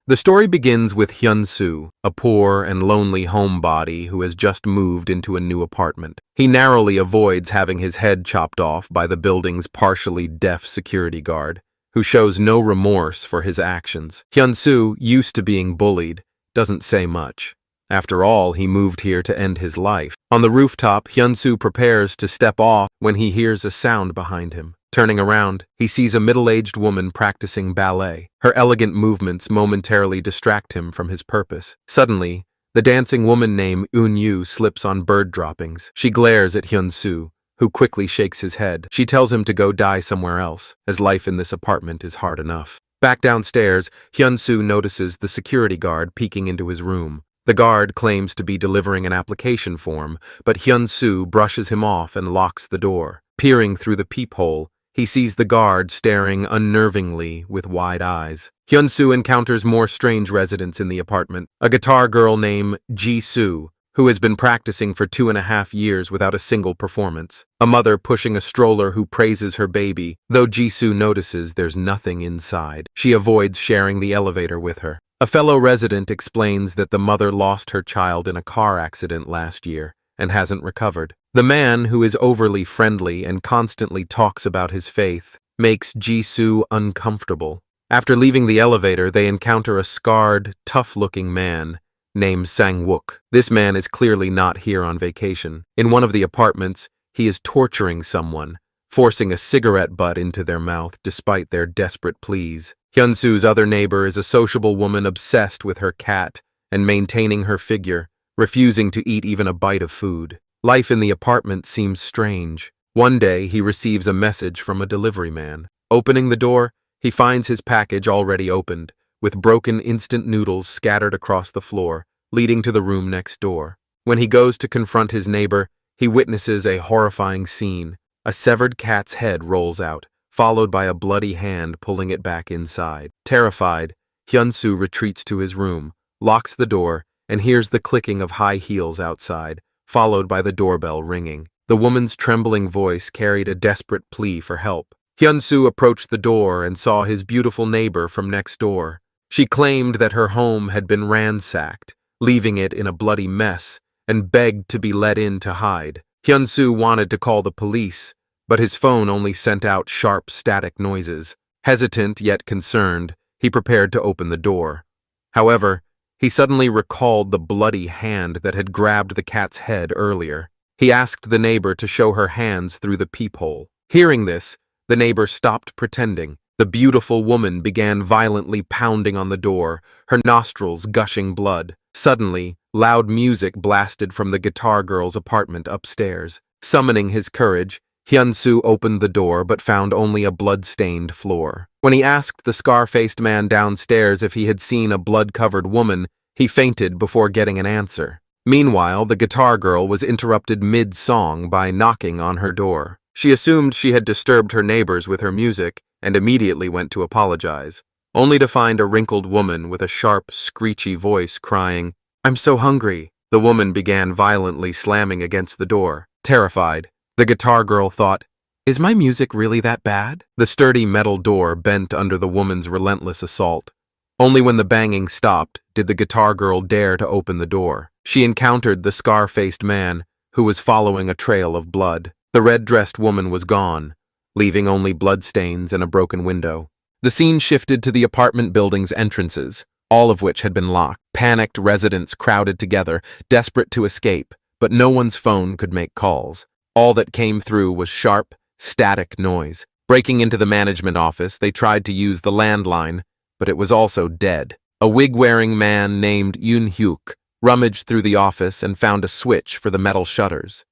The story begins with Hyun-soo, a poor and lonely homebody who has just moved into a new apartment. He narrowly avoids having his head chopped off by the building's partially deaf security guard, who shows no remorse for his actions. Hyun-soo, used to being bullied, doesn't say much. After all, he moved here to end his life. On the rooftop, Hyun-soo prepares to step off when he hears a sound behind him. Turning around, he sees a middle-aged woman practicing ballet. Her elegant movements momentarily distract him from his purpose. Suddenly, the dancing woman named Eun-yu slips on bird droppings. She glares at Hyun-soo, who quickly shakes his head. She tells him to go die somewhere else, as life in this apartment is hard enough. Back downstairs, Hyun-soo notices the security guard peeking into his room. The guard claims to be delivering an application form, but Hyun-soo brushes him off and locks the door. Peering through the peephole, he sees the guard staring unnervingly with wide eyes. Hyun-soo encounters more strange residents in the apartment. A guitar girl named Ji-soo, who has been practicing for 2.5 years without a single performance. A mother pushing a stroller who praises her baby, though Ji-soo notices there's nothing inside. She avoids sharing the elevator with her. A fellow resident explains that the mother lost her child in a car accident last year and hasn't recovered. The man, who is overly friendly and constantly talks about his faith, makes Ji-soo uncomfortable. After leaving the elevator, they encounter a scarred, tough-looking man named Sang-wook. This man is clearly not here on vacation. In one of the apartments, he is torturing someone, forcing a cigarette butt into their mouth despite their desperate pleas. Hyun-soo's other neighbor is a sociable woman obsessed with her cat and maintaining her figure, refusing to eat even a bite of food. Life in the apartment seems strange. One day, he receives a message from a delivery man. Opening the door, he finds his package already opened, with broken instant noodles scattered across the floor, leading to the room next door. When he goes to confront his neighbor, he witnesses a horrifying scene. A severed cat's head rolls out, followed by a bloody hand pulling it back inside. Terrified, Hyun-soo retreats to his room, locks the door, and hears the clicking of high heels outside, followed by the doorbell ringing. The woman's trembling voice carried a desperate plea for help. Hyun-soo approached the door and saw his beautiful neighbor from next door. She claimed that her home had been ransacked, leaving it in a bloody mess, and begged to be let in to hide. Hyun-soo wanted to call the police, but his phone only sent out sharp static noises. Hesitant yet concerned, he prepared to open the door. However, he suddenly recalled the bloody hand that had grabbed the cat's head earlier. He asked the neighbor to show her hands through the peephole. Hearing this, the neighbor stopped pretending. The beautiful woman began violently pounding on the door, her nostrils gushing blood. Suddenly, loud music blasted from the guitar girl's apartment upstairs. Summoning his courage, Hyun-soo opened the door but found only a blood-stained floor. When he asked the scar-faced man downstairs if he had seen a blood-covered woman, he fainted before getting an answer. Meanwhile, the guitar girl was interrupted mid-song by knocking on her door. She assumed she had disturbed her neighbors with her music and immediately went to apologize, only to find a wrinkled woman with a sharp, screechy voice crying, "I'm so hungry." The woman began violently slamming against the door. Terrified, the guitar girl thought, "Is my music really that bad?" The sturdy metal door bent under the woman's relentless assault. Only when the banging stopped did the guitar girl dare to open the door. She encountered the scar-faced man, who was following a trail of blood. The red-dressed woman was gone, leaving only bloodstains and a broken window. The scene shifted to the apartment building's entrances, all of which had been locked. Panicked residents crowded together, desperate to escape, but no one's phone could make calls. All that came through was sharp, static noise. Breaking into the management office, they tried to use the landline, but it was also dead. A wig-wearing man named Yoon-hyuk rummaged through the office and found a switch for the metal shutters.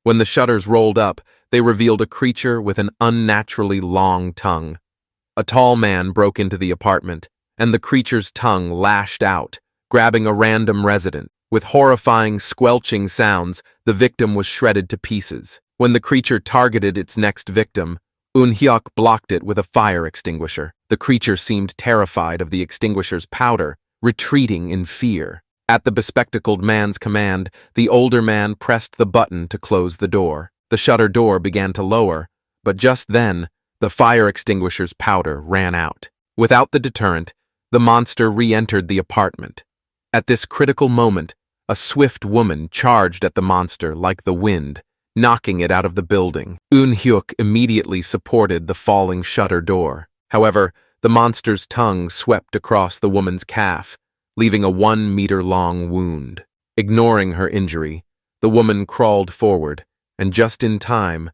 When the shutters rolled up, they revealed a creature with an unnaturally long tongue. A tall man broke into the apartment, and the creature's tongue lashed out, grabbing a random resident. With horrifying, squelching sounds, the victim was shredded to pieces. When the creature targeted its next victim, Eun-hyuk blocked it with a fire extinguisher. The creature seemed terrified of the extinguisher's powder, retreating in fear. At the bespectacled man's command, the older man pressed the button to close the door. The shutter door began to lower, but just then, the fire extinguisher's powder ran out. Without the deterrent, The monster re-entered the apartment. At this critical moment, a swift woman charged at the monster like the wind, knocking it out of the building. Eun-hyuk immediately supported the falling shutter door. However, the monster's tongue swept across the woman's calf, leaving a 1-meter-long wound. Ignoring her injury, the woman crawled forward, and just in time,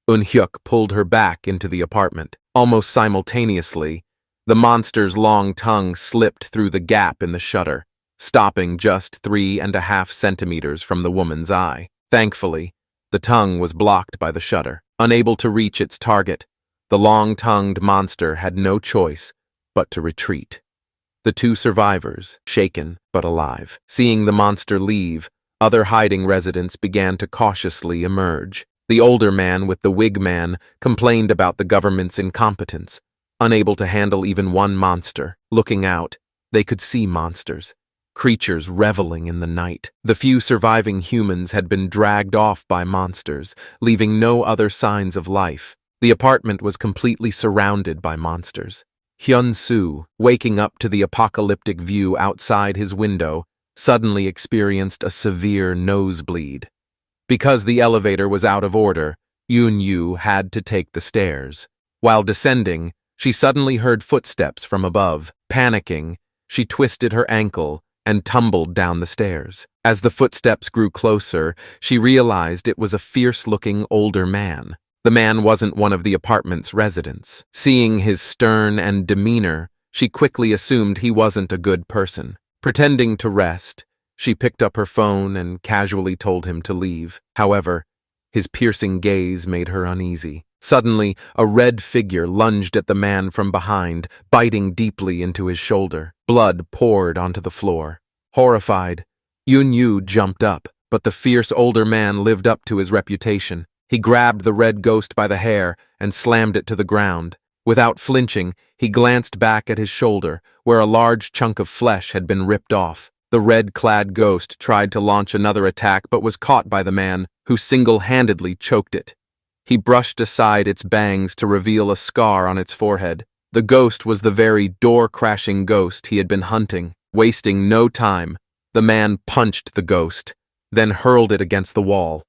Eun-hyuk pulled her back into the apartment. Almost simultaneously, the monster's long tongue slipped through the gap in the shutter, stopping just 3.5 centimeters from the woman's eye. Thankfully, the tongue was blocked by the shutter. Unable to reach its target, the long-tongued monster had no choice but to retreat. The two survivors, shaken but alive. Seeing the monster leave, other hiding residents began to cautiously emerge. The older man with the wig man complained about the government's incompetence, unable to handle even one monster. Looking out, they could see monsters, creatures reveling in the night. The few surviving humans had been dragged off by monsters, leaving no other signs of life. The apartment was completely surrounded by monsters. Hyun-soo, waking up to the apocalyptic view outside his window, suddenly experienced a severe nosebleed. Because the elevator was out of order, Eun-yu had to take the stairs. While descending, she suddenly heard footsteps from above. Panicking, she twisted her ankle and tumbled down the stairs. As the footsteps grew closer, she realized it was a fierce-looking older man. The man wasn't one of the apartment's residents. Seeing his stern and demeanor, she quickly assumed he wasn't a good person. Pretending to rest, she picked up her phone and casually told him to leave. However, his piercing gaze made her uneasy. Suddenly, a red figure lunged at the man from behind, biting deeply into his shoulder. Blood poured onto the floor. Horrified, Eun-yu jumped up, but the fierce older man lived up to his reputation. He grabbed the red ghost by the hair and slammed it to the ground. Without flinching, he glanced back at his shoulder, where a large chunk of flesh had been ripped off. The red-clad ghost tried to launch another attack but was caught by the man, who single-handedly choked it. He brushed aside its bangs to reveal a scar on its forehead. The ghost was the very door-crashing ghost he had been hunting. Wasting no time, the man punched the ghost, then hurled it against the wall.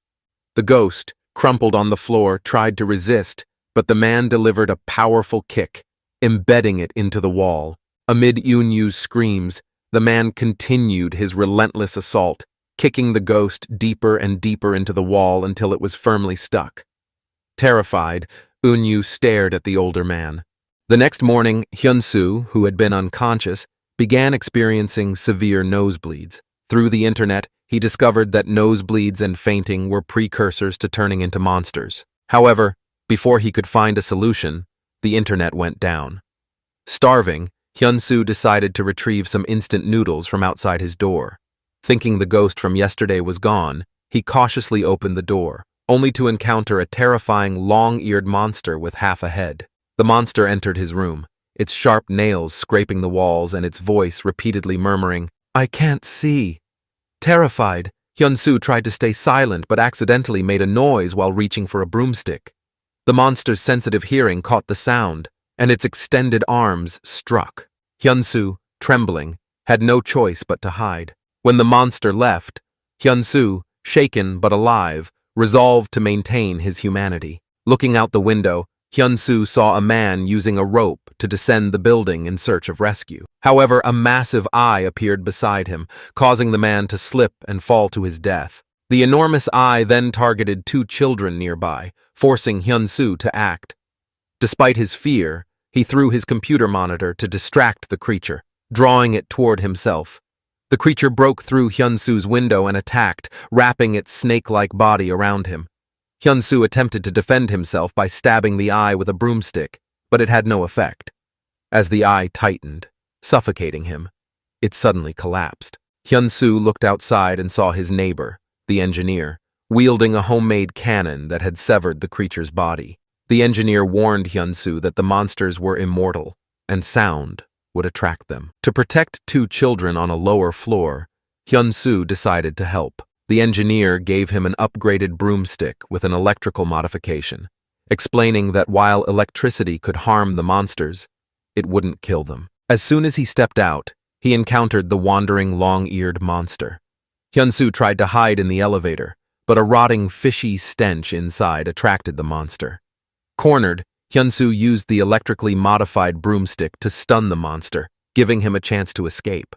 The ghost, crumpled on the floor, tried to resist, but the man delivered a powerful kick, embedding it into the wall. Amid Eun-yu's screams, the man continued his relentless assault, kicking the ghost deeper and deeper into the wall until it was firmly stuck. Terrified, Eun-yu stared at the older man. The next morning, Hyun-soo, who had been unconscious, began experiencing severe nosebleeds. Through the internet, he discovered that nosebleeds and fainting were precursors to turning into monsters. However, before he could find a solution, the internet went down. Starving, Hyun-soo decided to retrieve some instant noodles from outside his door. Thinking the ghost from yesterday was gone, he cautiously opened the door, only to encounter a terrifying long-eared monster with half a head. The monster entered his room, its sharp nails scraping the walls and its voice repeatedly murmuring, "I can't see." Terrified, Hyun-soo tried to stay silent but accidentally made a noise while reaching for a broomstick. The monster's sensitive hearing caught the sound, and its extended arms struck. Hyun-soo, trembling, had no choice but to hide. When the monster left, Hyun-soo, shaken but alive, resolved to maintain his humanity. Looking out the window, Hyun-soo saw a man using a rope to descend the building in search of rescue. However, a massive eye appeared beside him, causing the man to slip and fall to his death. The enormous eye then targeted 2 children nearby, forcing Hyun-soo to act. Despite his fear, he threw his computer monitor to distract the creature, drawing it toward himself. The creature broke through Hyun-soo's window and attacked, wrapping its snake-like body around him. Hyun-soo attempted to defend himself by stabbing the eye with a broomstick, but it had no effect. As the eye tightened, suffocating him, it suddenly collapsed. Hyun-soo looked outside and saw his neighbor, the engineer, wielding a homemade cannon that had severed the creature's body. The engineer warned Hyun-soo that the monsters were immortal, and sound would attract them. To protect 2 children on a lower floor, Hyun-soo decided to help. The engineer gave him an upgraded broomstick with an electrical modification, explaining that while electricity could harm the monsters, it wouldn't kill them. As soon as he stepped out, he encountered the wandering long-eared monster. Hyun-soo tried to hide in the elevator, but a rotting, fishy stench inside attracted the monster. Cornered, Hyun-soo used the electrically modified broomstick to stun the monster, giving him a chance to escape.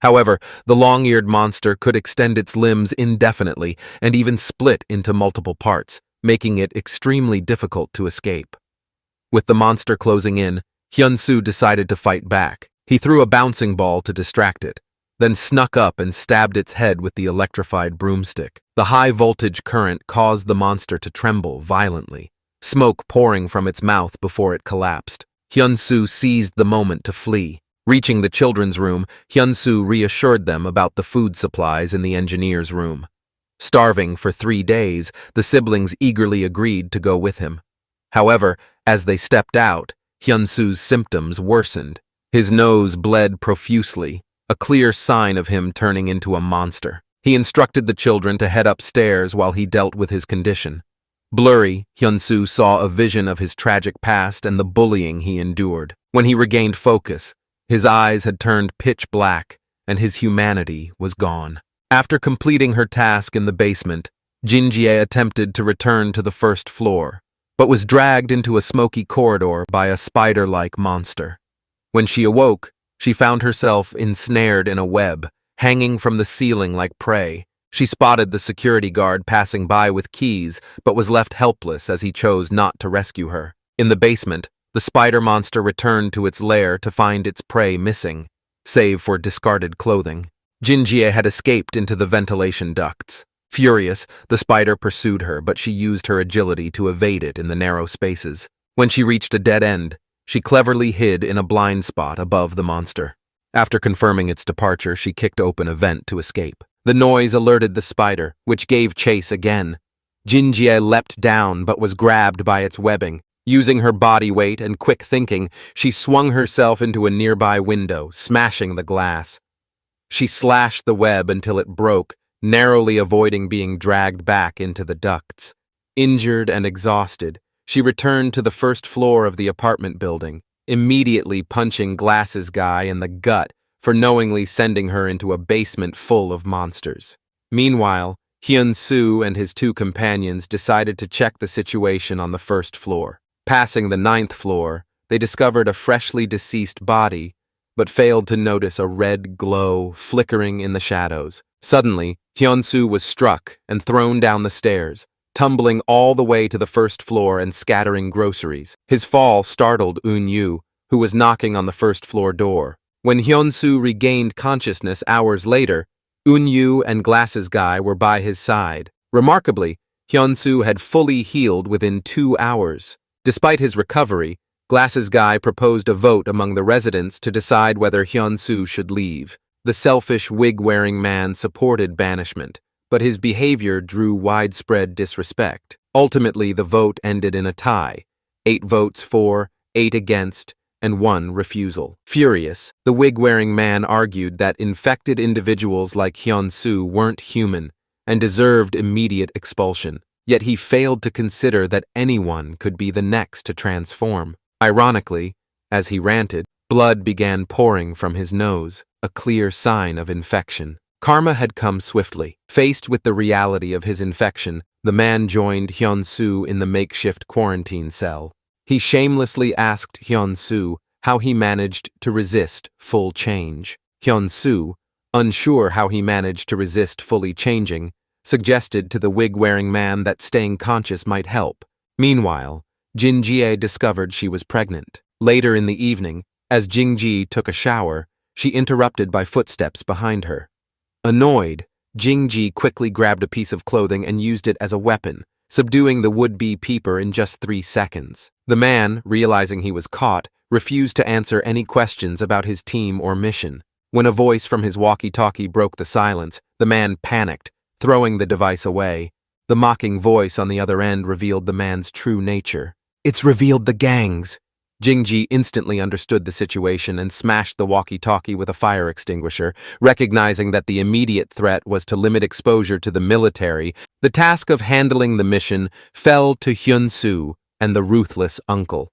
However, the long-eared monster could extend its limbs indefinitely and even split into multiple parts, making it extremely difficult to escape. With the monster closing in, Hyun-soo decided to fight back. He threw a bouncing ball to distract it, then snuck up and stabbed its head with the electrified broomstick. The high-voltage current caused the monster to tremble violently, smoke pouring from its mouth before it collapsed. Hyun-soo seized the moment to flee. Reaching the children's room, Hyun-soo reassured them about the food supplies in the engineer's room. Starving for 3 days, the siblings eagerly agreed to go with him. However, as they stepped out, Hyun-soo's symptoms worsened. His nose bled profusely, a clear sign of him turning into a monster. He instructed the children to head upstairs while he dealt with his condition. Blurry, Hyun-soo saw a vision of his tragic past and the bullying he endured. When he regained focus, his eyes had turned pitch black, and his humanity was gone. After completing her task in the basement, Jin-jae attempted to return to the first floor, but was dragged into a smoky corridor by a spider-like monster. When she awoke, she found herself ensnared in a web, hanging from the ceiling like prey. She spotted the security guard passing by with keys, but was left helpless as he chose not to rescue her. In the basement, the spider monster returned to its lair to find its prey missing, save for discarded clothing. Jin-jae had escaped into the ventilation ducts. Furious, the spider pursued her, but she used her agility to evade it in the narrow spaces. When she reached a dead end, she cleverly hid in a blind spot above the monster. After confirming its departure, she kicked open a vent to escape. The noise alerted the spider, which gave chase again. Jin-jae leapt down but was grabbed by its webbing. Using her body weight and quick thinking, she swung herself into a nearby window, smashing the glass. She slashed the web until it broke, narrowly avoiding being dragged back into the ducts. Injured and exhausted, she returned to the first floor of the apartment building, immediately punching Glasses Guy in the gut for knowingly sending her into a basement full of monsters. Meanwhile, Hyun-soo and his 2 companions decided to check the situation on the first floor. Passing the 9th floor, they discovered a freshly deceased body, but failed to notice a red glow flickering in the shadows. Suddenly, Hyun-soo was struck and thrown down the stairs, tumbling all the way to the first floor and scattering groceries. His fall startled Eun-yu, who was knocking on the first floor door. When Hyun-soo regained consciousness hours later, Eun-yu and Glasses Guy were by his side. Remarkably, Hyun-soo had fully healed within 2 hours. Despite his recovery, Glasses Guy proposed a vote among the residents to decide whether Hyun-soo should leave. The selfish, wig-wearing man supported banishment, but his behavior drew widespread disrespect. Ultimately, the vote ended in a tie, 8 votes for, 8 against, and 1 refusal. Furious, the wig-wearing man argued that infected individuals like Hyun-soo weren't human and deserved immediate expulsion. Yet he failed to consider that anyone could be the next to transform. Ironically, as he ranted, blood began pouring from his nose, a clear sign of infection. Karma had come swiftly. Faced with the reality of his infection, the man joined Hyun-soo in the makeshift quarantine cell. He shamelessly asked Hyun-soo how he managed to resist full change. Hyun-soo, unsure how he managed to resist fully changing, suggested to the wig-wearing man that staying conscious might help. Meanwhile, Jin-jae discovered she was pregnant. Later in the evening, as Jin-jae took a shower, she interrupted by footsteps behind her. Annoyed, Jin-jae quickly grabbed a piece of clothing and used it as a weapon, subduing the would-be peeper in just 3 seconds. The man, realizing he was caught, refused to answer any questions about his team or mission. When a voice from his walkie-talkie broke the silence, the man panicked, throwing the device away. The mocking voice on the other end revealed the man's true nature. "It's revealed the gangs." Jin-jae instantly understood the situation and smashed the walkie-talkie with a fire extinguisher, recognizing that the immediate threat was to limit exposure to the military. The task of handling the mission fell to Hyun-soo and the ruthless uncle.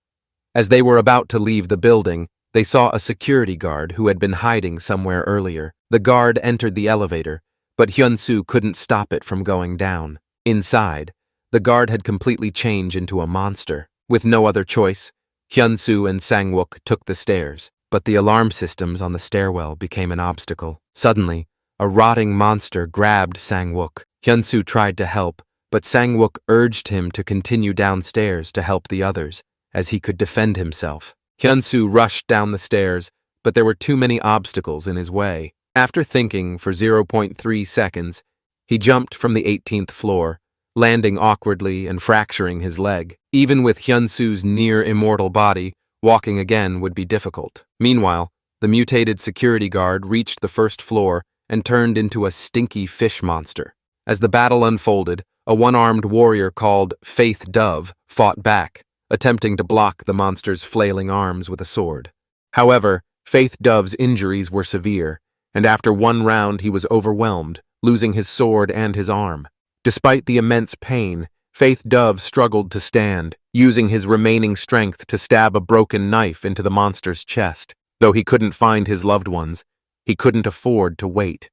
As they were about to leave the building, They saw a security guard who had been hiding somewhere earlier. The guard entered the elevator, but Hyun-soo couldn't stop it from going down. Inside, the guard had completely changed into a monster. With no other choice, Hyun-soo and Sang-wook took the stairs, but the alarm systems on the stairwell became an obstacle. Suddenly, a rotting monster grabbed Sang-wook. Hyun-soo tried to help, but Sang-wook urged him to continue downstairs to help the others, as he could defend himself. Hyun-soo rushed down the stairs, but there were too many obstacles in his way. After thinking for 0.3 seconds, he jumped from the 18th floor, landing awkwardly and fracturing his leg. Even with Hyun-soo's near-immortal body, walking again would be difficult. Meanwhile, the mutated security guard reached the first floor and turned into a stinky fish monster. As the battle unfolded, a one-armed warrior called Faith Dove fought back, attempting to block the monster's flailing arms with a sword. However, Faith Dove's injuries were severe, and after one round he was overwhelmed, losing his sword and his arm. Despite the immense pain, Faith Dove struggled to stand, using his remaining strength to stab a broken knife into the monster's chest. Though he couldn't find his loved ones, he couldn't afford to wait.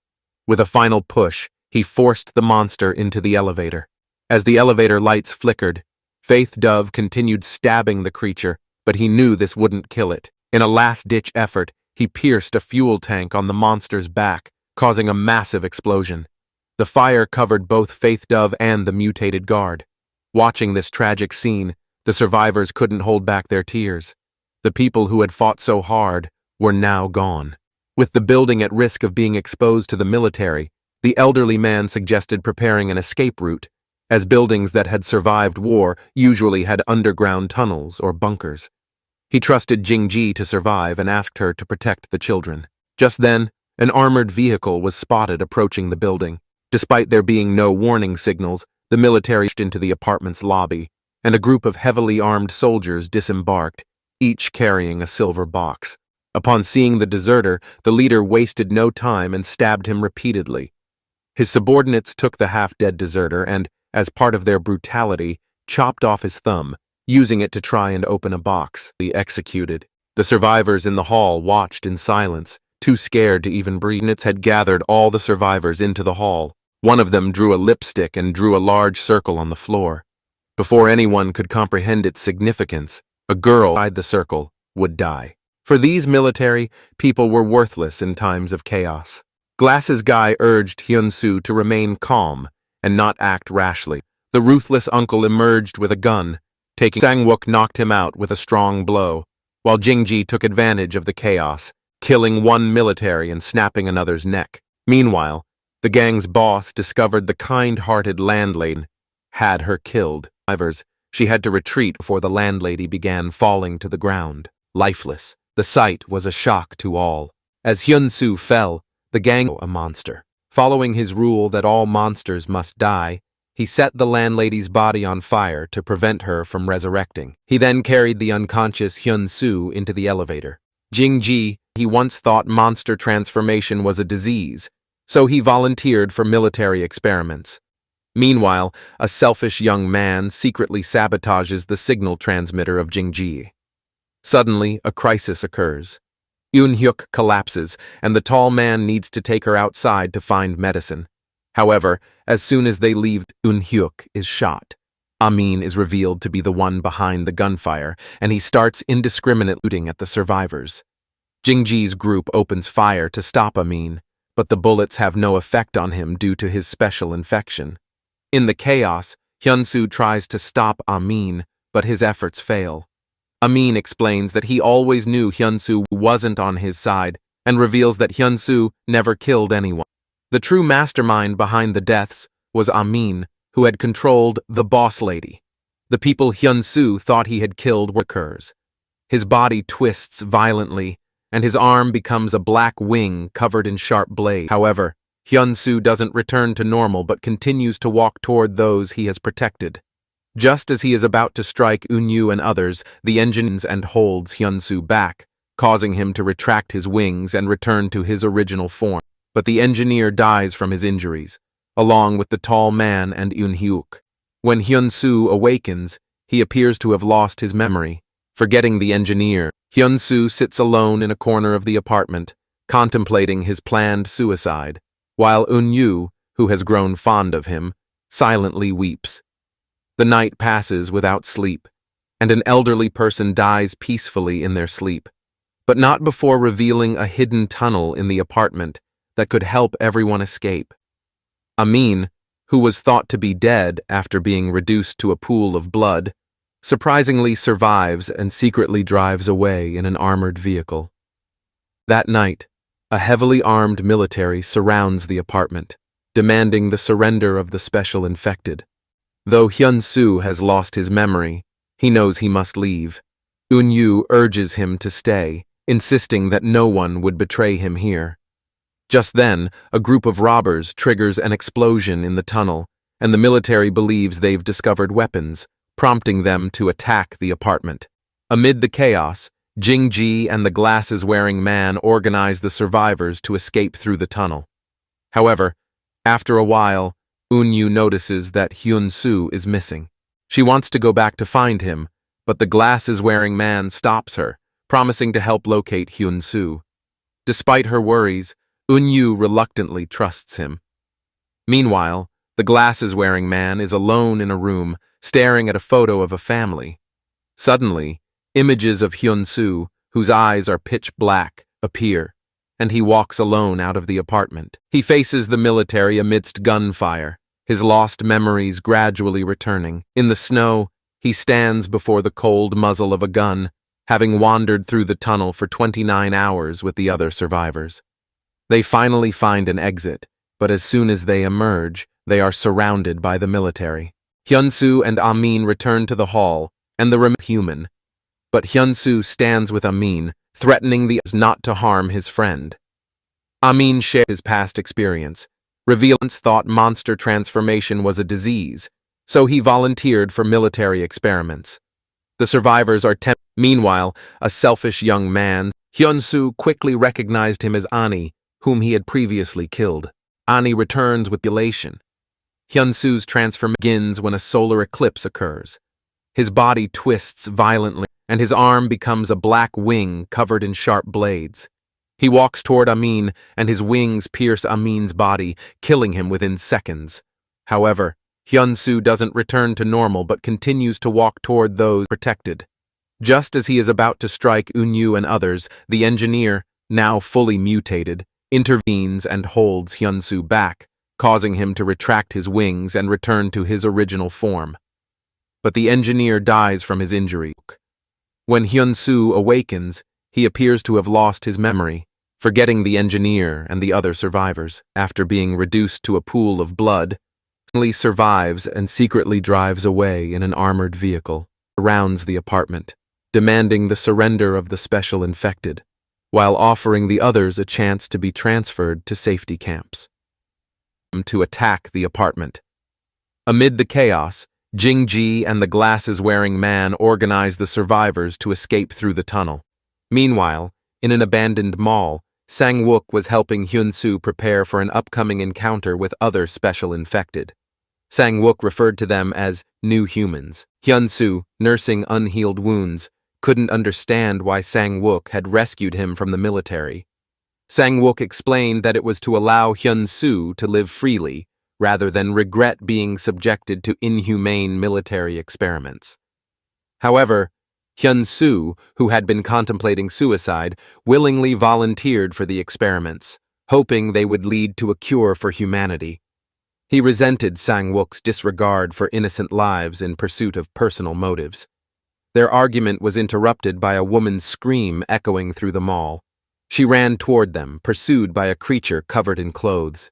With a final push, he forced the monster into the elevator. As the elevator lights flickered, Faith Dove continued stabbing the creature, but he knew this wouldn't kill it. In a last-ditch effort, he pierced a fuel tank on the monster's back, causing a massive explosion. The fire covered both Faith Dove and the mutated guard. Watching this tragic scene, the survivors couldn't hold back their tears. The people who had fought so hard were now gone. With the building at risk of being exposed to the military, the elderly man suggested preparing an escape route, as buildings that had survived war usually had underground tunnels or bunkers. He trusted Jing-ji to survive and asked her to protect the children. Just then, an armored vehicle was spotted approaching the building. Despite there being no warning signals, the military rushed into the apartment's lobby, and a group of heavily armed soldiers disembarked, each carrying a silver box. Upon seeing the deserter, the leader wasted no time and stabbed him repeatedly. His subordinates took the half-dead deserter and, as part of their brutality, chopped off his thumb, using it to try and open a box. He executed. The survivors in the hall watched in silence, too scared to even breathe. Units had gathered all the survivors into the hall. One of them drew a lipstick and drew a large circle on the floor. Before anyone could comprehend its significance, a girl inside the circle would die. For these military, people were worthless in times of chaos. Glasses Guy urged Hyun-soo to remain calm and not act rashly. The ruthless uncle emerged with a gun, taking Sang-wook knocked him out with a strong blow, while Jing-ji took advantage of the chaos, killing one military and snapping another's neck. Meanwhile, the gang's boss discovered the kind-hearted landlady had her killed. She had to retreat before the landlady began falling to the ground, lifeless. The sight was a shock to all. As Hyun-soo fell, the gang a monster. Following his rule that all monsters must die, he set the landlady's body on fire to prevent her from resurrecting. He then carried the unconscious Hyun-soo into the elevator. Jing-ji, he once thought monster transformation was a disease, so he volunteered for military experiments. Meanwhile, a selfish young man secretly sabotages the signal transmitter of Jing-ji. Suddenly, a crisis occurs. Eun-hyuk collapses, and the tall man needs to take her outside to find medicine. However, as soon as they leave, Eun-hyuk is shot. Amin is revealed to be the one behind the gunfire, and he starts indiscriminate looting at the survivors. Jing-ji's group opens fire to stop Amin, but the bullets have no effect on him due to his special infection. In the chaos, Hyun-soo tries to stop Amin, but his efforts fail. Amin explains that he always knew Hyun-soo wasn't on his side and reveals that Hyun-soo never killed anyone. The true mastermind behind the deaths was Amin, who had controlled the boss lady. The people Hyun-soo thought he had killed were occurs. His body twists violently, and his arm becomes a black wing covered in sharp blades. However, Hyun-soo doesn't return to normal but continues to walk toward those he has protected. Just as he is about to strike Eun-yu and others, the engine and holds Hyun-soo back, causing him to retract his wings and return to his original form. But the engineer dies from his injuries, along with the tall man and Eun-hyuk. When Hyun-soo awakens, he appears to have lost his memory, Forgetting the engineer, Hyun-soo sits alone in a corner of the apartment, contemplating his planned suicide, while Eun-yu, who has grown fond of him, silently weeps. The night passes without sleep, and an elderly person dies peacefully in their sleep, but not before revealing a hidden tunnel in the apartment that could help everyone escape. Amin, who was thought to be dead after being reduced to a pool of blood, surprisingly survives and secretly drives away in an armored vehicle. That night, a heavily armed military surrounds the apartment, demanding the surrender of the special infected. Though Hyun-soo has lost his memory, he knows he must leave. Eun-yu urges him to stay, insisting that no one would betray him here. Just then, a group of robbers triggers an explosion in the tunnel, and the military believes they've discovered weapons, prompting them to attack the apartment. Amid the chaos, Jing-ji and the glasses-wearing man organize the survivors to escape through the tunnel. However, after a while, Eun-yu notices that Hyun-soo is missing. She wants to go back to find him, but the glasses-wearing man stops her, promising to help locate Hyun-soo. Despite her worries, Eun-yu reluctantly trusts him. Meanwhile, the glasses-wearing man is alone in a room, staring at a photo of a family. Suddenly, images of Hyun-soo, whose eyes are pitch black, appear, and he walks alone out of the apartment. He faces the military amidst gunfire, his lost memories gradually returning. In the snow, he stands before the cold muzzle of a gun, having wandered through the tunnel for 29 hours with the other survivors. They finally find an exit, but as soon as they emerge, they are surrounded by the military. Hyun-soo and Amin return to the hall, and the human. But Hyun-soo stands with Amin, threatening the not to harm his friend. Amin shares his past experience. Revealance thought monster transformation was a disease, so he volunteered for military experiments. The survivors are Meanwhile, a selfish young man, Hyun-soo quickly recognized him as Ani, whom he had previously killed. Ani returns with elation. Hyun-soo's transformation begins when a solar eclipse occurs. His body twists violently, and his arm becomes a black wing covered in sharp blades. He walks toward Amin, and his wings pierce Amin's body, killing him within seconds. However, Hyun-soo doesn't return to normal but continues to walk toward those protected. Just as he is about to strike Eun-yu and others, the engineer, now fully mutated, intervenes and holds Hyun-soo back, causing him to retract his wings and return to his original form. But the engineer dies from his injury. When Hyun-soo awakens, he appears to have lost his memory, forgetting the engineer and the other survivors. After being reduced to a pool of blood, he survives and secretly drives away in an armored vehicle, surrounds the apartment, demanding the surrender of the special infected, while offering the others a chance to be transferred to safety camps. To attack the apartment. Amid the chaos, Jing-ji and the glasses-wearing man organize the survivors to escape through the tunnel. Meanwhile, in an abandoned mall, Sang-wook was helping Hyun-soo prepare for an upcoming encounter with other special infected. Sang-wook referred to them as new humans. Hyun-soo, nursing unhealed wounds, couldn't understand why Sang-wook had rescued him from the military. Sang-wook explained that it was to allow Hyun-soo to live freely, rather than regret being subjected to inhumane military experiments. However, Hyun-soo, who had been contemplating suicide, willingly volunteered for the experiments, hoping they would lead to a cure for humanity. He resented Sang-wook's disregard for innocent lives in pursuit of personal motives. Their argument was interrupted by a woman's scream echoing through the mall. She ran toward them, pursued by a creature covered in clothes,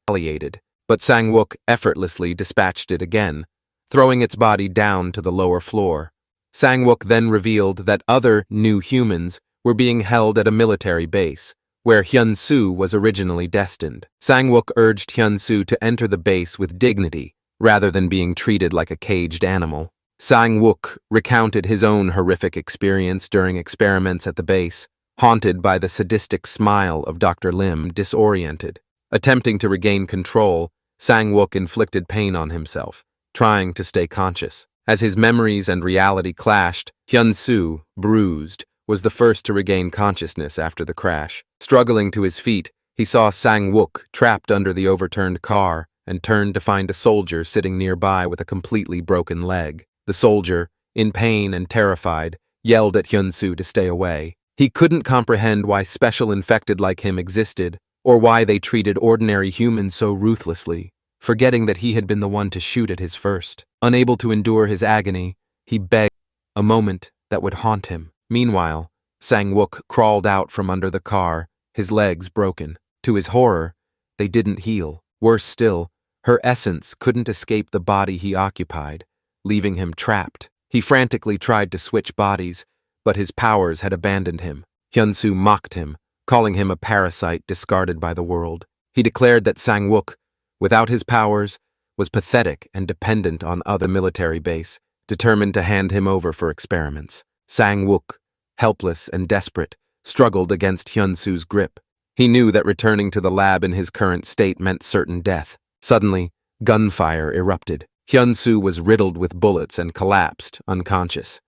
but Sang-wook effortlessly dispatched it again, throwing its body down to the lower floor. Sang-wook then revealed that other new humans were being held at a military base, where Hyun-soo was originally destined. Sang-wook urged Hyun-soo to enter the base with dignity, rather than being treated like a caged animal. Sang-wook recounted his own horrific experience during experiments at the base, haunted by the sadistic smile of Dr. Lim. Disoriented. Attempting to regain control, Sang-wook inflicted pain on himself, trying to stay conscious. As his memories and reality clashed, Hyun-soo, bruised, was the first to regain consciousness after the crash. Struggling to his feet, he saw Sang-wook trapped under the overturned car and turned to find a soldier sitting nearby with a completely broken leg. The soldier, in pain and terrified, yelled at Hyun-soo to stay away. He couldn't comprehend why special infected like him existed, or why they treated ordinary humans so ruthlessly, forgetting that he had been the one to shoot at his first. Unable to endure his agony, he begged a moment that would haunt him. Meanwhile, Sang-wook crawled out from under the car, his legs broken. To his horror, they didn't heal. Worse still, her essence couldn't escape the body he occupied, leaving him trapped. He frantically tried to switch bodies, but his powers had abandoned him. Hyun-soo mocked him, calling him a parasite discarded by the world. He declared that Sang-wook, without his powers, was pathetic and dependent on other military base, determined to hand him over for experiments. Sang-wook, helpless and desperate, struggled against Hyun-soo's grip. He knew that returning to the lab in his current state meant certain death. Suddenly, gunfire erupted. Hyun-soo was riddled with bullets and collapsed, unconscious.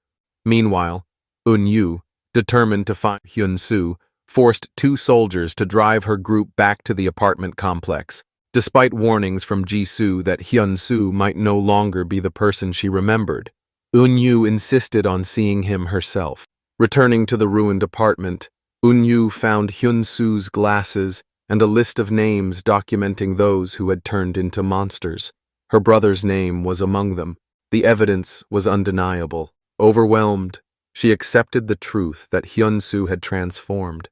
Meanwhile, Eun-yu, determined to find Hyun-soo, forced two soldiers to drive her group back to the apartment complex, despite warnings from Jisoo that Hyun-soo might no longer be the person she remembered. Eun-yu insisted on seeing him herself. Returning to the ruined apartment, Eun-yu found Hyun-soo's glasses and a list of names documenting those who had turned into monsters. Her brother's name was among them. The evidence was undeniable. Overwhelmed, she accepted the truth that Hyun-soo had transformed.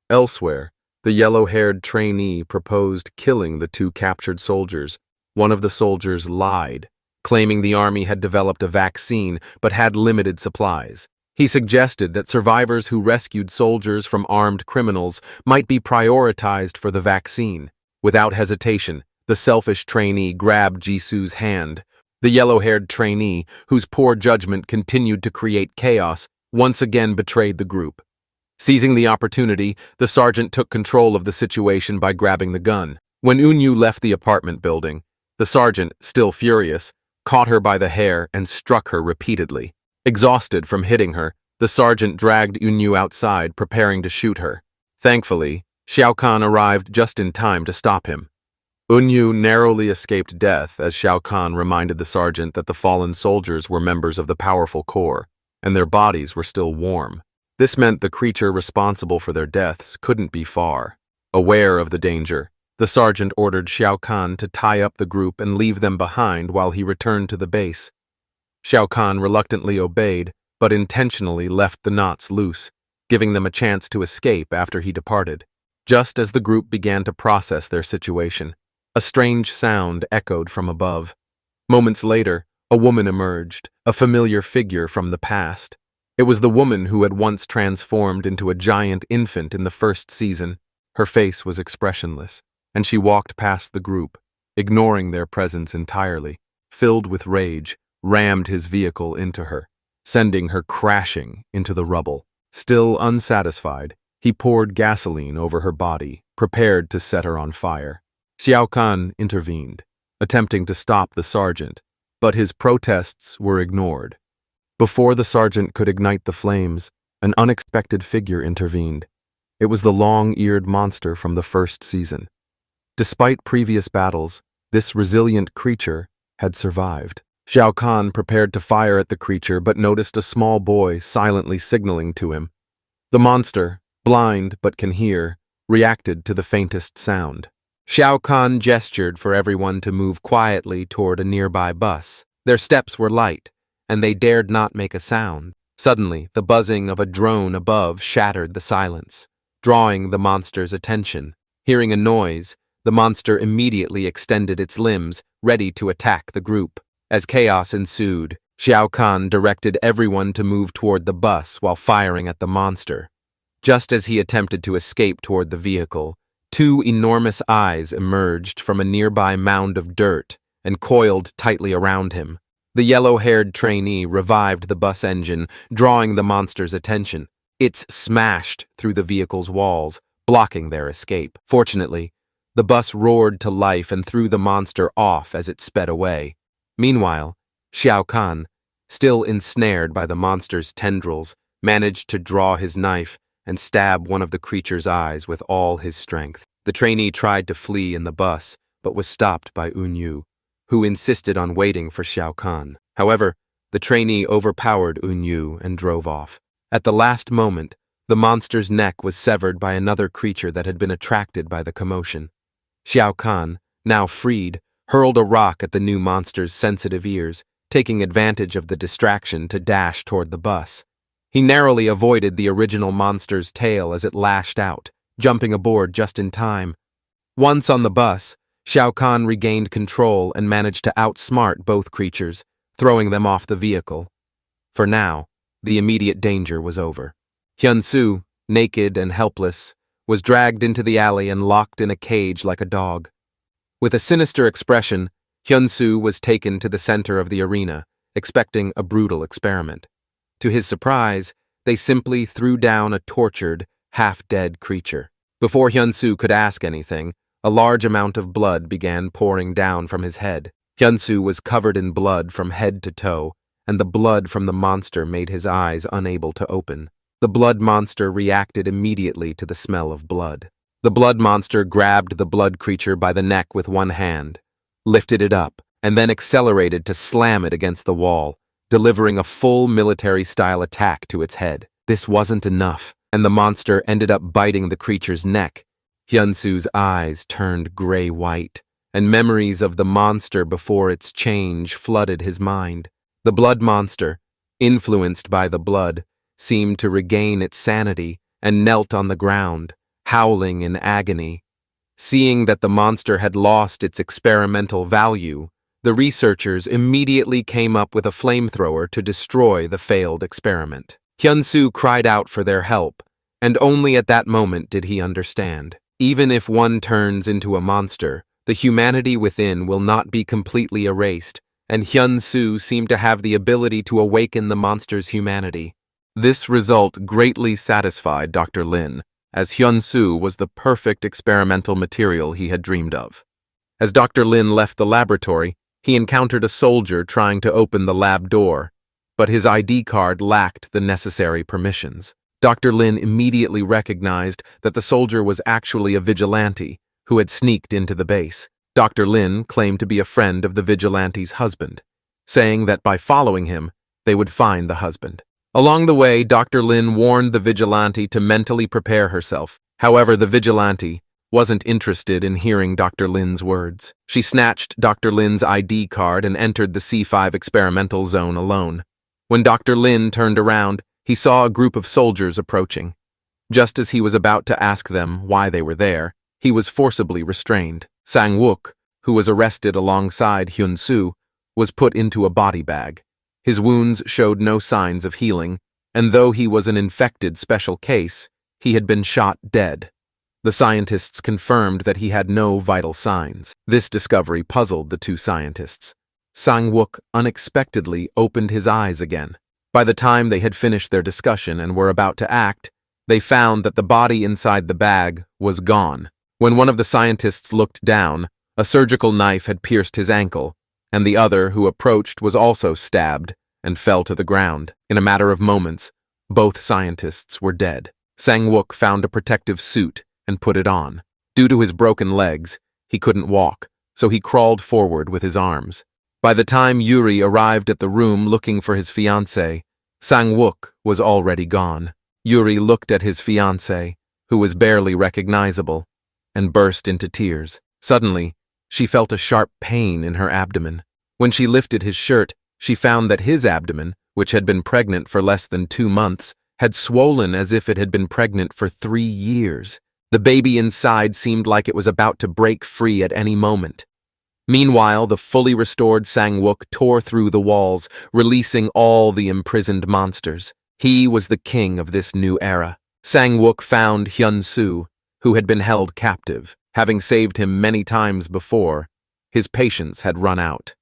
Elsewhere, the yellow-haired trainee proposed killing the two captured soldiers. One of the soldiers lied, claiming the army had developed a vaccine but had limited supplies. He suggested that survivors who rescued soldiers from armed criminals might be prioritized for the vaccine. Without hesitation, the selfish trainee grabbed Jisoo's hand. The yellow-haired trainee, whose poor judgment continued to create chaos, once again betrayed the group. Seizing the opportunity, the sergeant took control of the situation by grabbing the gun. When Eun-yu left the apartment building, the sergeant, still furious, caught her by the hair and struck her repeatedly. Exhausted from hitting her, the sergeant dragged Eun-yu outside, preparing to shoot her. Thankfully, Xiao Kan arrived just in time to stop him. Eun-yu narrowly escaped death as Xiao Kan reminded the sergeant that the fallen soldiers were members of the powerful corps, and their bodies were still warm. This meant the creature responsible for their deaths couldn't be far. Aware of the danger, the sergeant ordered Xiao Kan to tie up the group and leave them behind while he returned to the base. Xiao Kan reluctantly obeyed, but intentionally left the knots loose, giving them a chance to escape after he departed. Just as the group began to process their situation, a strange sound echoed from above. Moments later, a woman emerged, a familiar figure from the past. It was the woman who had once transformed into a giant infant in the first season. Her face was expressionless, and she walked past the group, ignoring their presence entirely. Filled with rage, rammed his vehicle into her, sending her crashing into the rubble. Still unsatisfied, he poured gasoline over her body, prepared to set her on fire. Xiao Kan intervened, attempting to stop the sergeant, but his protests were ignored. Before the sergeant could ignite the flames, an unexpected figure intervened. It was the long-eared monster from the first season. Despite previous battles, this resilient creature had survived. Xiao Kan prepared to fire at the creature but noticed a small boy silently signaling to him. The monster, blind but can hear, reacted to the faintest sound. Xiao Kan gestured for everyone to move quietly toward a nearby bus. Their steps were light, and they dared not make a sound. Suddenly, the buzzing of a drone above shattered the silence, drawing the monster's attention. Hearing a noise, the monster immediately extended its limbs, ready to attack the group. As chaos ensued, Xiao Kan directed everyone to move toward the bus while firing at the monster. Just as he attempted to escape toward the vehicle, two enormous eyes emerged from a nearby mound of dirt and coiled tightly around him. The yellow-haired trainee revived the bus engine, drawing the monster's attention. It smashed through the vehicle's walls, blocking their escape. Fortunately, the bus roared to life and threw the monster off as it sped away. Meanwhile, Xiao Kan, still ensnared by the monster's tendrils, managed to draw his knife and stab one of the creature's eyes with all his strength. The trainee tried to flee in the bus, but was stopped by Unyu, who insisted on waiting for Xiao Kan. However, the trainee overpowered Unyu and drove off. At the last moment, the monster's neck was severed by another creature that had been attracted by the commotion. Xiao Kan, now freed, hurled a rock at the new monster's sensitive ears, taking advantage of the distraction to dash toward the bus. He narrowly avoided the original monster's tail as it lashed out, jumping aboard just in time. Once on the bus, Xiao Kan regained control and managed to outsmart both creatures, throwing them off the vehicle. For now, the immediate danger was over. Hyun-soo, naked and helpless, was dragged into the alley and locked in a cage like a dog. With a sinister expression, Hyun-soo was taken to the center of the arena, expecting a brutal experiment. To his surprise, they simply threw down a tortured, half-dead creature. Before Hyun-soo could ask anything, a large amount of blood began pouring down from his head. Hyun-soo was covered in blood from head to toe, and the blood from the monster made his eyes unable to open. The blood monster reacted immediately to the smell of blood. The blood monster grabbed the blood creature by the neck with one hand, lifted it up, and then accelerated to slam it against the wall, delivering a full military-style attack to its head. This wasn't enough, and the monster ended up biting the creature's neck. Hyun-soo's eyes turned gray-white, and memories of the monster before its change flooded his mind. The blood monster, influenced by the blood, seemed to regain its sanity and knelt on the ground, howling in agony. Seeing that the monster had lost its experimental value, the researchers immediately came up with a flamethrower to destroy the failed experiment. Hyun-soo cried out for their help, and only at that moment did he understand. Even if one turns into a monster, the humanity within will not be completely erased, and Hyun-soo seemed to have the ability to awaken the monster's humanity. This result greatly satisfied Dr. Lin, as Hyun-soo was the perfect experimental material he had dreamed of. As Dr. Lin left the laboratory, he encountered a soldier trying to open the lab door, but his ID card lacked the necessary permissions. Dr. Lin immediately recognized that the soldier was actually a vigilante who had sneaked into the base. Dr. Lin claimed to be a friend of the vigilante's husband, saying that by following him, they would find the husband. Along the way, Dr. Lin warned the vigilante to mentally prepare herself. However, the vigilante wasn't interested in hearing Dr. Lin's words. She snatched Dr. Lin's ID card and entered the C5 experimental zone alone. When Dr. Lin turned around, he saw a group of soldiers approaching. Just as he was about to ask them why they were there, he was forcibly restrained. Sang-wook, who was arrested alongside Hyun-soo, was put into a body bag. His wounds showed no signs of healing, and though he was an infected special case, he had been shot dead. The scientists confirmed that he had no vital signs. This discovery puzzled the two scientists. Sang-wook unexpectedly opened his eyes again. By the time they had finished their discussion and were about to act, they found that the body inside the bag was gone. When one of the scientists looked down, a surgical knife had pierced his ankle, and the other who approached was also stabbed and fell to the ground. In a matter of moments, both scientists were dead. Sang-wook found a protective suit and put it on. Due to his broken legs, he couldn't walk, so he crawled forward with his arms. By the time Yuri arrived at the room looking for his fiancée, Sang-wook was already gone. Yuri looked at his fiancée, who was barely recognizable, and burst into tears. Suddenly, she felt a sharp pain in her abdomen. When she lifted his shirt, she found that his abdomen, which had been pregnant for less than 2 months, had swollen as if it had been pregnant for 3 years. The baby inside seemed like it was about to break free at any moment. Meanwhile, the fully restored Sang-wook tore through the walls, releasing all the imprisoned monsters. He was the king of this new era. Sang-wook found Hyun-soo, who had been held captive. Having saved him many times before, his patience had run out.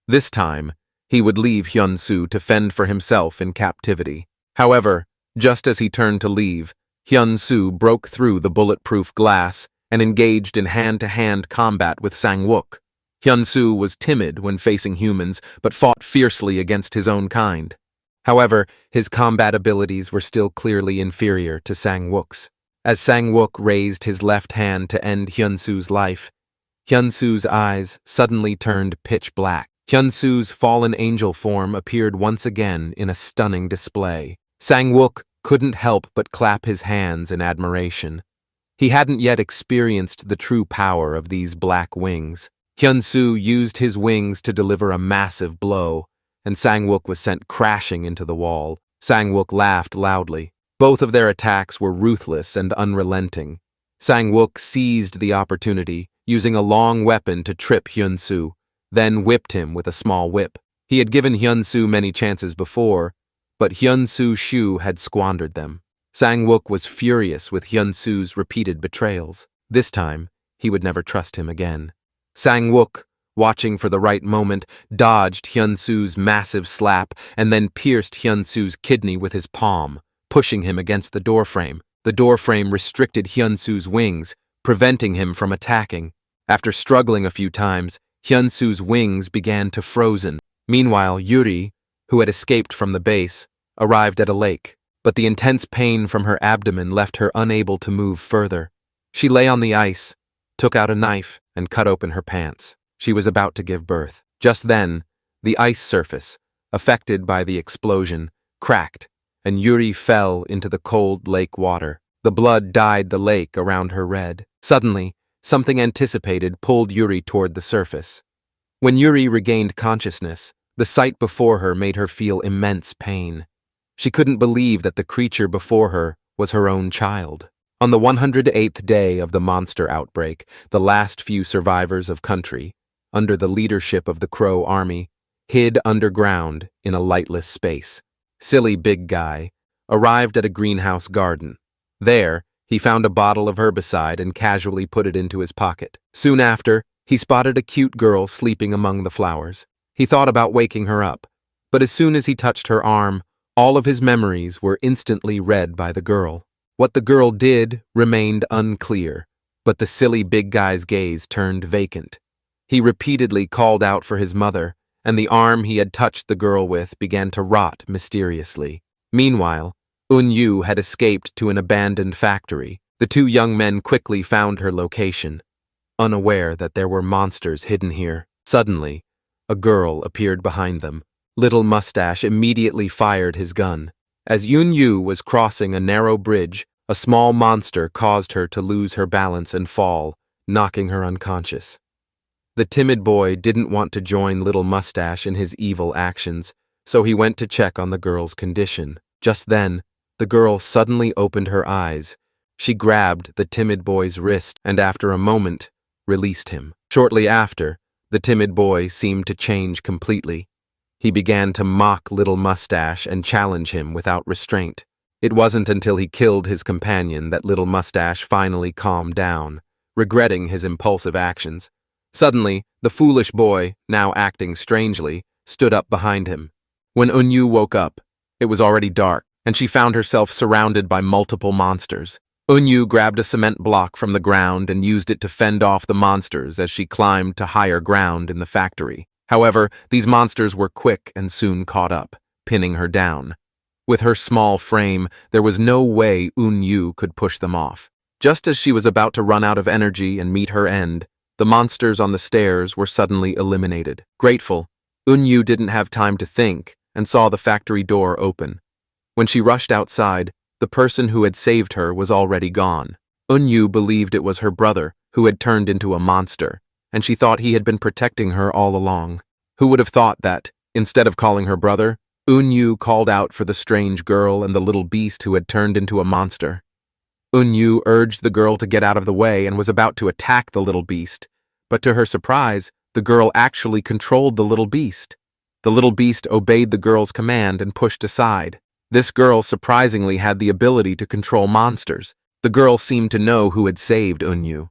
This time, he would leave Hyun-soo to fend for himself in captivity. However, just as he turned to leave, Hyun-soo broke through the bulletproof glass and engaged in hand-to-hand combat with Sang-wook. Hyun-soo was timid when facing humans, but fought fiercely against his own kind. However, his combat abilities were still clearly inferior to Sang-wook's. As Sang-wook raised his left hand to end Hyun-soo's life, Hyun-soo's eyes suddenly turned pitch black. Hyun-soo's fallen angel form appeared once again in a stunning display. Sang-wook couldn't help but clap his hands in admiration. He hadn't yet experienced the true power of these black wings. Hyun-soo used his wings to deliver a massive blow, and Sang-wook was sent crashing into the wall. Sang-wook laughed loudly. Both of their attacks were ruthless and unrelenting. Sang-wook seized the opportunity, using a long weapon to trip Hyun-soo, then whipped him with a small whip. He had given Hyun-soo many chances before, but Hyun-soo Shu had squandered them. Sang-wook was furious with Hyun-soo's repeated betrayals. This time, he would never trust him again. Sang-wook, watching for the right moment, dodged Hyun-soo's massive slap and then pierced Hyun-soo's kidney with his palm, pushing him against the doorframe. The doorframe restricted Hyun-soo's wings, preventing him from attacking. After struggling a few times, Hyun-soo's wings began to frozen. Meanwhile, Yuri, who had escaped from the base, arrived at a lake, but the intense pain from her abdomen left her unable to move further. She lay on the ice, took out a knife, and cut open her pants. She was about to give birth. Just then, the ice surface, affected by the explosion, cracked, and Yuri fell into the cold lake water. The blood dyed the lake around her red. Suddenly, something anticipated pulled Yuri toward the surface. When Yuri regained consciousness, the sight before her made her feel immense pain. She couldn't believe that the creature before her was her own child. On the 108th day of the monster outbreak, the last few survivors of country, under the leadership of the Crow Army, hid underground in a lightless space. Silly Big Guy arrived at a greenhouse garden. There, he found a bottle of herbicide and casually put it into his pocket. Soon after, he spotted a cute girl sleeping among the flowers. He thought about waking her up, but as soon as he touched her arm, all of his memories were instantly read by the girl. What the girl did remained unclear, but the silly Big Guy's gaze turned vacant. He repeatedly called out for his mother, and the arm he had touched the girl with began to rot mysteriously. Meanwhile, Eun-yu had escaped to an abandoned factory. The two young men quickly found her location, unaware that there were monsters hidden here. Suddenly, a girl appeared behind them. Little Mustache immediately fired his gun. As Eun-yu was crossing a narrow bridge, a small monster caused her to lose her balance and fall, knocking her unconscious. The timid boy didn't want to join Little Mustache in his evil actions, so he went to check on the girl's condition. Just then, the girl suddenly opened her eyes. She grabbed the timid boy's wrist and after a moment, released him. Shortly after, the timid boy seemed to change completely. He began to mock Little Mustache and challenge him without restraint. It wasn't until he killed his companion that Little Mustache finally calmed down, regretting his impulsive actions. Suddenly, the foolish boy, now acting strangely, stood up behind him. When Eun-yu woke up, it was already dark, and she found herself surrounded by multiple monsters. Eun-yu grabbed a cement block from the ground and used it to fend off the monsters as she climbed to higher ground in the factory. However, these monsters were quick and soon caught up, pinning her down. With her small frame, there was no way Eun-yu could push them off. Just as she was about to run out of energy and meet her end, the monsters on the stairs were suddenly eliminated. Grateful, Eun-yu didn't have time to think and saw the factory door open. When she rushed outside, the person who had saved her was already gone. Eun-yu believed it was her brother, who had turned into a monster, and she thought he had been protecting her all along. Who would have thought that, instead of calling her brother, Eun-yu called out for the strange girl and the little beast who had turned into a monster. Eun-yu urged the girl to get out of the way and was about to attack the little beast, but to her surprise, the girl actually controlled the little beast. The little beast obeyed the girl's command and pushed aside. This girl surprisingly had the ability to control monsters. The girl seemed to know who had saved Eun-yu.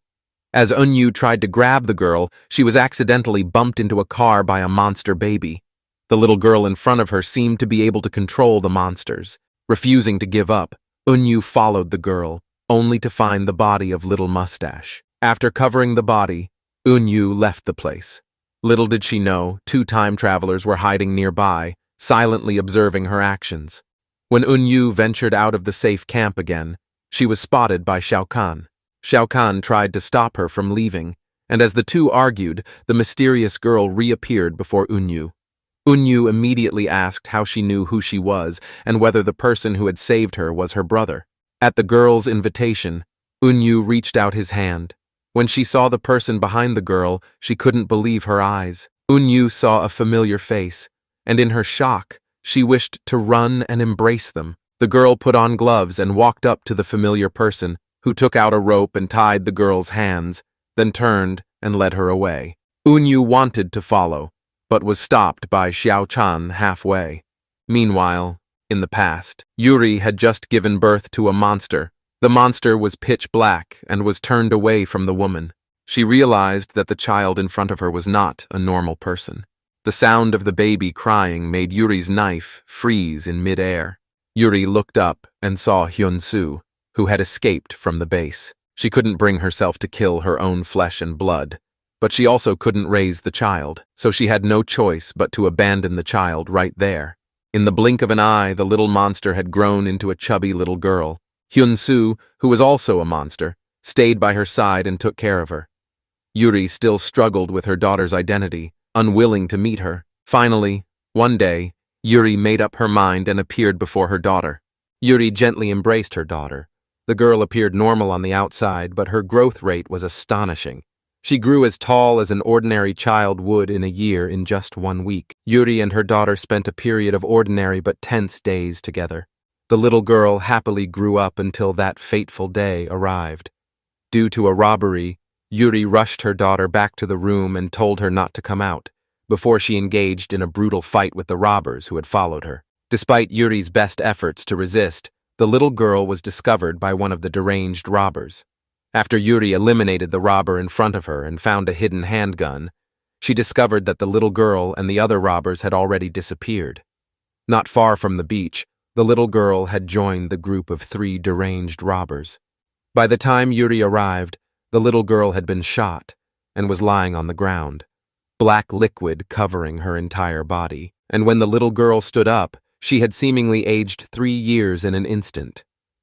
As Eun-yu tried to grab the girl, she was accidentally bumped into a car by a monster baby. The little girl in front of her seemed to be able to control the monsters. Refusing to give up, Eun-yu followed the girl, only to find the body of Little Mustache. After covering the body, Eun-yu left the place. Little did she know, two time travelers were hiding nearby, silently observing her actions. When Unyu ventured out of the safe camp again, she was spotted by Shao Kahn. Shao Kahn tried to stop her from leaving, and as the two argued, the mysterious girl reappeared before Unyu. Unyu immediately asked how she knew who she was and whether the person who had saved her was her brother. At the girl's invitation, Unyu reached out his hand. When she saw the person behind the girl, she couldn't believe her eyes. Unyu saw a familiar face, and in her shock, she wished to run and embrace them. The girl put on gloves and walked up to the familiar person, who took out a rope and tied the girl's hands, then turned and led her away. Unyu wanted to follow, but was stopped by Xiao Chan halfway. Meanwhile, in the past, Yuri had just given birth to a monster. The monster was pitch black and was turned away from the woman. She realized that the child in front of her was not a normal person. The sound of the baby crying made Yuri's knife freeze in midair. Yuri looked up and saw Hyun-soo, who had escaped from the base. She couldn't bring herself to kill her own flesh and blood, but she also couldn't raise the child, so she had no choice but to abandon the child right there. In the blink of an eye, the little monster had grown into a chubby little girl. Hyun-soo, who was also a monster, stayed by her side and took care of her. Yuri still struggled with her daughter's identity, unwilling to meet her. Finally, one day, Yuri made up her mind and appeared before her daughter. Yuri gently embraced her daughter. The girl appeared normal on the outside, but her growth rate was astonishing. She grew as tall as an ordinary child would in a year in just 1 week. Yuri and her daughter spent a period of ordinary but tense days together. The little girl happily grew up until that fateful day arrived. Due to a robbery, Yuri rushed her daughter back to the room and told her not to come out, before she engaged in a brutal fight with the robbers who had followed her. Despite Yuri's best efforts to resist, the little girl was discovered by one of the deranged robbers. After Yuri eliminated the robber in front of her and found a hidden handgun, she discovered that the little girl and the other robbers had already disappeared. Not far from the beach, the little girl had joined the group of 3 deranged robbers. By the time Yuri arrived, the little girl had been shot and was lying on the ground, black liquid covering her entire body. And when the little girl stood up, she had seemingly aged 3 years in an instant.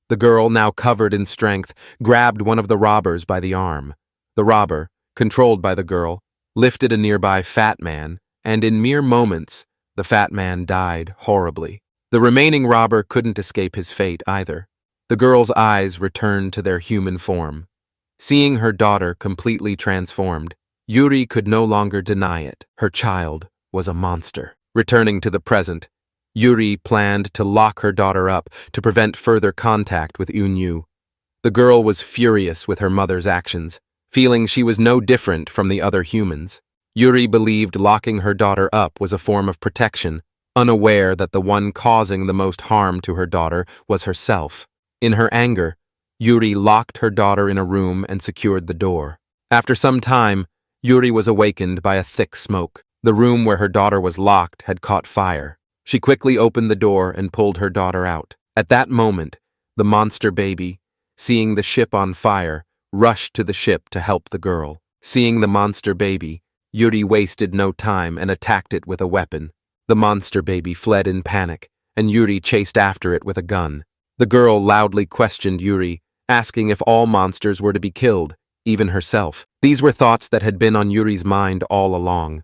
The girl, now covered in strength, grabbed one of the robbers by the arm. The robber, controlled by the girl, lifted a nearby fat man, and in mere moments, the fat man died horribly. The remaining robber couldn't escape his fate either. The girl's eyes returned to their human form. Seeing her daughter completely transformed, Yuri could no longer deny it. Her child was a monster. Returning to the present, Yuri planned to lock her daughter up to prevent further contact with Unyu. The girl was furious with her mother's actions, feeling she was no different from the other humans. Yuri believed locking her daughter up was a form of protection, unaware that the one causing the most harm to her daughter was herself. In her anger, Yuri locked her daughter in a room and secured the door. After some time, Yuri was awakened by a thick smoke. The room where her daughter was locked had caught fire. She quickly opened the door and pulled her daughter out. At that moment, the monster baby, seeing the ship on fire, rushed to the ship to help the girl. Seeing the monster baby, Yuri wasted no time and attacked it with a weapon. The monster baby fled in panic, and Yuri chased after it with a gun. The girl loudly questioned Yuri, asking if all monsters were to be killed, even herself. These were thoughts that had been on Yuri's mind all along.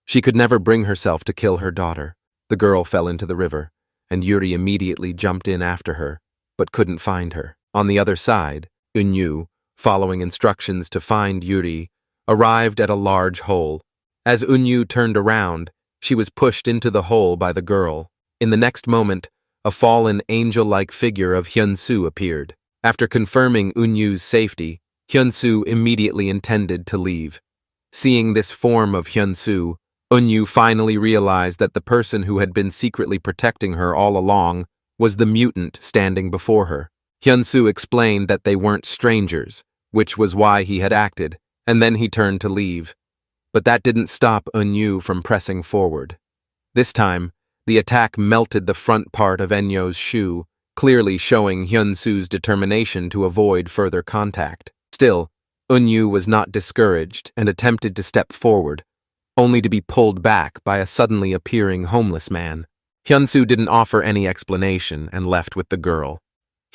She could never bring herself to kill her daughter. The girl fell into the river, and Yuri immediately jumped in after her, but couldn't find her. On the other side, Unyu, following instructions to find Yuri, arrived at a large hole. As Unyu turned around, she was pushed into the hole by the girl. In the next moment, a fallen angel-like figure of Hyun-soo appeared. After confirming Unyu's safety, Hyun-soo immediately intended to leave. Seeing this form of Hyun-soo, Unyu finally realized that the person who had been secretly protecting her all along was the mutant standing before her. Hyun-soo explained that they weren't strangers, which was why he had acted, and then he turned to leave. But that didn't stop Unyu from pressing forward. This time, the attack melted the front part of Enyo's shoe, clearly showing Hyun-soo's determination to avoid further contact. Still, Unyu was not discouraged and attempted to step forward, only to be pulled back by a suddenly appearing homeless man. Hyun-soo didn't offer any explanation and left with the girl.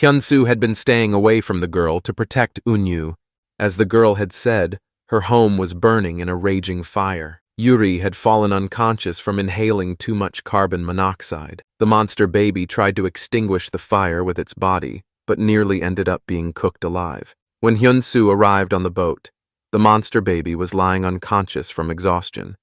Hyun-soo had been staying away from the girl to protect Eun-yu. As the girl had said, her home was burning in a raging fire. Yuri had fallen unconscious from inhaling too much carbon monoxide. The monster baby tried to extinguish the fire with its body, but nearly ended up being cooked alive. When Hyun-soo arrived on the boat, the monster baby was lying unconscious from exhaustion.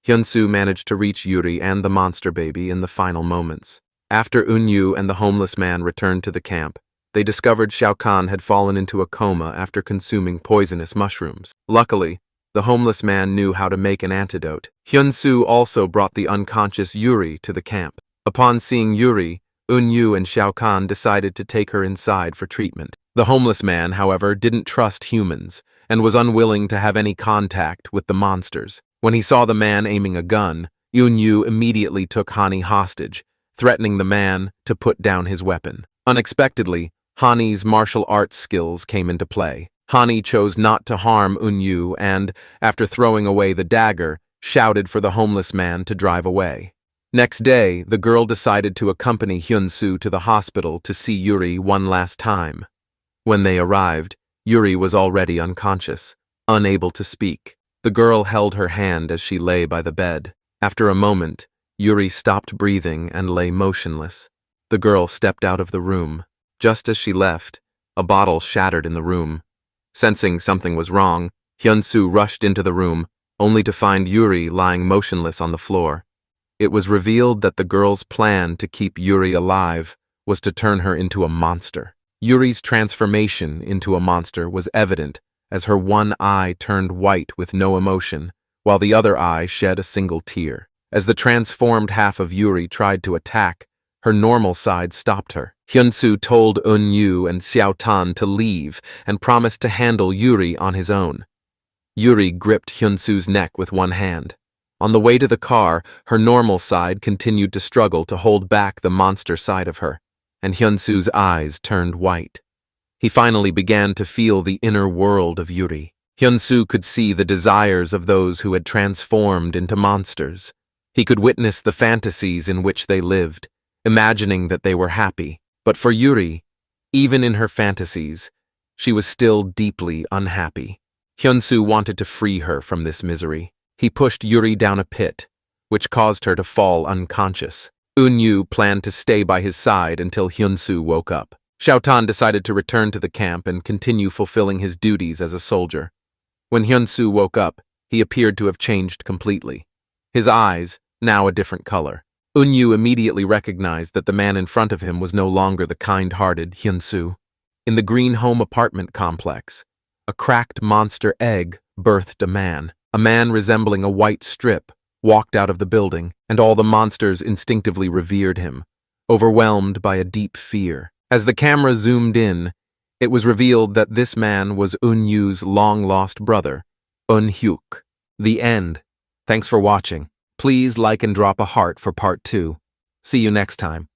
Hyun-soo managed to reach Yuri and the monster baby in the final moments. After Eun-yu and the homeless man returned to the camp, they discovered Shao Kahn had fallen into a coma after consuming poisonous mushrooms. Luckily, the homeless man knew how to make an antidote. Hyun-soo also brought the unconscious Yuri to the camp. Upon seeing Yuri, Eun-yu and Shao Kahn decided to take her inside for treatment. The homeless man, however, didn't trust humans and was unwilling to have any contact with the monsters. When he saw the man aiming a gun, Eun-yu immediately took Hani hostage, threatening the man to put down his weapon. Unexpectedly, Hani's martial arts skills came into play. Hani chose not to harm Eun-yu and, after throwing away the dagger, shouted for the homeless man to drive away. Next day, the girl decided to accompany Hyun-soo to the hospital to see Yuri one last time. When they arrived, Yuri was already unconscious, unable to speak. The girl held her hand as she lay by the bed. After a moment, Yuri stopped breathing and lay motionless. The girl stepped out of the room. Just as she left, a bottle shattered in the room. Sensing something was wrong, Hyun-soo rushed into the room, only to find Yuri lying motionless on the floor. It was revealed that the girl's plan to keep Yuri alive was to turn her into a monster. Yuri's transformation into a monster was evident as her one eye turned white with no emotion, while the other eye shed a single tear. As the transformed half of Yuri tried to attack, her normal side stopped her. Hyun-soo told Eun-yu and Xiao Tan to leave and promised to handle Yuri on his own. Yuri gripped Hyun-soo's neck with one hand. On the way to the car, her normal side continued to struggle to hold back the monster side of her, and Hyun-soo's eyes turned white. He finally began to feel the inner world of Yuri. Hyun-soo could see the desires of those who had transformed into monsters. He could witness the fantasies in which they lived, imagining that they were happy. But for Yuri, even in her fantasies, she was still deeply unhappy. Hyun-soo wanted to free her from this misery. He pushed Yuri down a pit, which caused her to fall unconscious. Eun-yu planned to stay by his side until Hyun-soo woke up. Shao Tan decided to return to the camp and continue fulfilling his duties as a soldier. When Hyun-soo woke up, he appeared to have changed completely. His eyes, now a different color. Eun-yu immediately recognized that the man in front of him was no longer the kind-hearted Hyun-soo. In the Green Home apartment complex, a cracked monster egg birthed a man. A man resembling a white strip walked out of the building, and all the monsters instinctively revered him, overwhelmed by a deep fear. As the camera zoomed in, it was revealed that this man was Eun-yu's long-lost brother, Eun-hyuk. The end. Thanks for watching. Please like and drop a heart for part 2. See you next time.